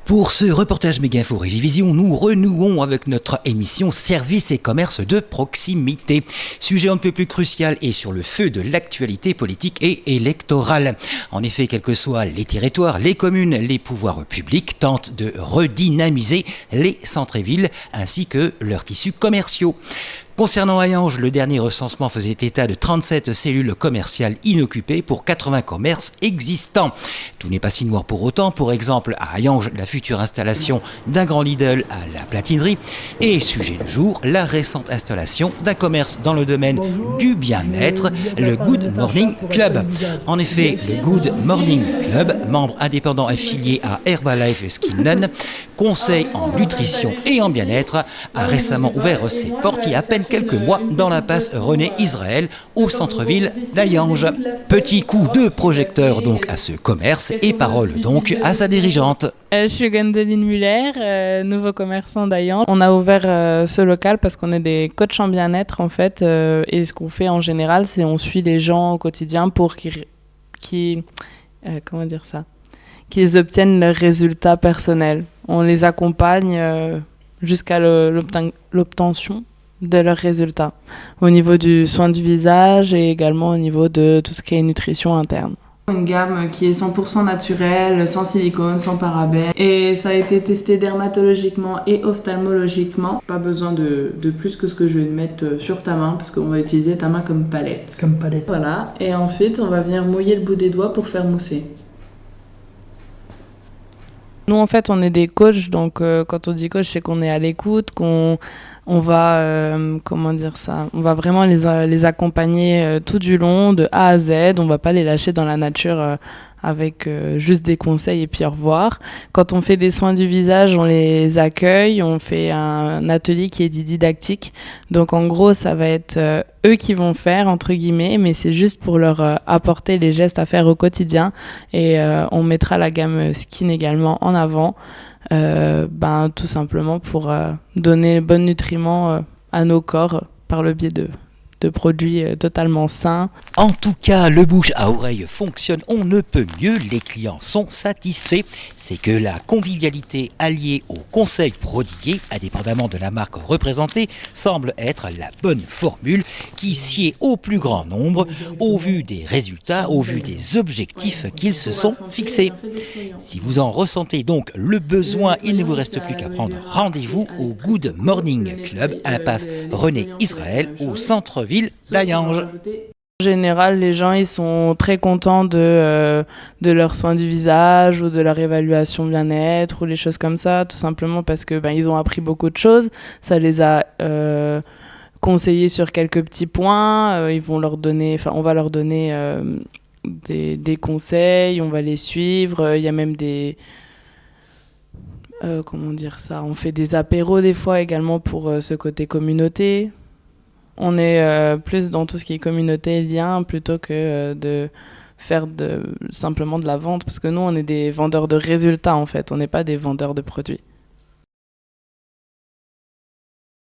Pour ce reportage Mégainfo Régivision, nous renouons avec notre émission Services et commerce de proximité. Sujet un peu plus crucial et sur le feu de l'actualité politique et électorale. En effet, quels que soient les territoires, les communes, les pouvoirs publics tentent de redynamiser les centres-villes ainsi que leurs tissus commerciaux. Concernant Hayange, le dernier recensement faisait état de 37 cellules commerciales inoccupées pour 80 commerces existants. Tout n'est pas si noir pour autant. Pour exemple, à Hayange, la future installation d'un grand Lidl à la platinerie. Et sujet du jour, la récente installation d'un commerce dans le domaine du bien-être, le Good Morning Club. En effet, le Good Morning Club, membre indépendant affilié à Herbalife Skinnen, conseil en nutrition et en bien-être, a récemment ouvert ses portes il y a à peine quelques mois dans l'impasse René Israël au centre-ville d'Hayange. Petit coup de projecteur donc à ce commerce et parole donc à sa dirigeante. Je suis Gwendoline Muller, nouveau commerçant d'Hayange. On a ouvert ce local parce qu'on est des coachs en bien-être en fait, et ce qu'on fait en général, c'est on suit les gens au quotidien pour qu'ils obtiennent leurs résultats personnels. On les accompagne jusqu'à l'obtention de leurs résultats au niveau du soin du visage et également au niveau de tout ce qui est nutrition interne. Une gamme qui est 100% naturelle, sans silicone, sans parabènes. Et ça a été testé dermatologiquement et ophtalmologiquement. Pas besoin de plus que ce que je vais mettre sur ta main parce qu'on va utiliser ta main comme palette. Comme palette. Voilà. Et ensuite, on va venir mouiller le bout des doigts pour faire mousser. Nous, en fait, on est des coachs. Donc, quand on dit coach, c'est qu'on est à l'écoute, on va on va vraiment les accompagner tout du long de A à Z. On va pas les lâcher dans la nature avec juste des conseils et puis au revoir. Quand on fait des soins du visage, on les accueille, on fait un atelier qui est dit didactique. Donc en gros, ça va être eux qui vont faire entre guillemets, mais c'est juste pour leur apporter les gestes à faire au quotidien et on mettra la gamme skin également en avant. Tout simplement pour donner le bon nutriment à nos corps par le biais de produits totalement sains. En tout cas, le bouche à oreille fonctionne, on ne peut mieux, les clients sont satisfaits. C'est que la convivialité alliée au conseil prodigué, indépendamment de la marque représentée, semble être la bonne formule qui sied au plus grand nombre, au vu des résultats, au vu des objectifs qu'ils se sont fixés. Si vous en ressentez donc le besoin, il ne vous reste plus qu'à prendre rendez-vous au Good Morning Club, impasse René Israël, au centre-ville d'Hayange. En général, les gens ils sont très contents de leurs soins du visage ou de leur évaluation bien-être ou les choses comme ça, tout simplement parce que ils ont appris beaucoup de choses. Ça les a conseillés sur quelques petits points. On va leur donner des conseils, on va les suivre. Il y a même des on fait des apéros des fois également pour ce côté communauté. On est plus dans tout ce qui est communauté et lien plutôt que de faire simplement de la vente parce que nous on est des vendeurs de résultats en fait, on n'est pas des vendeurs de produits.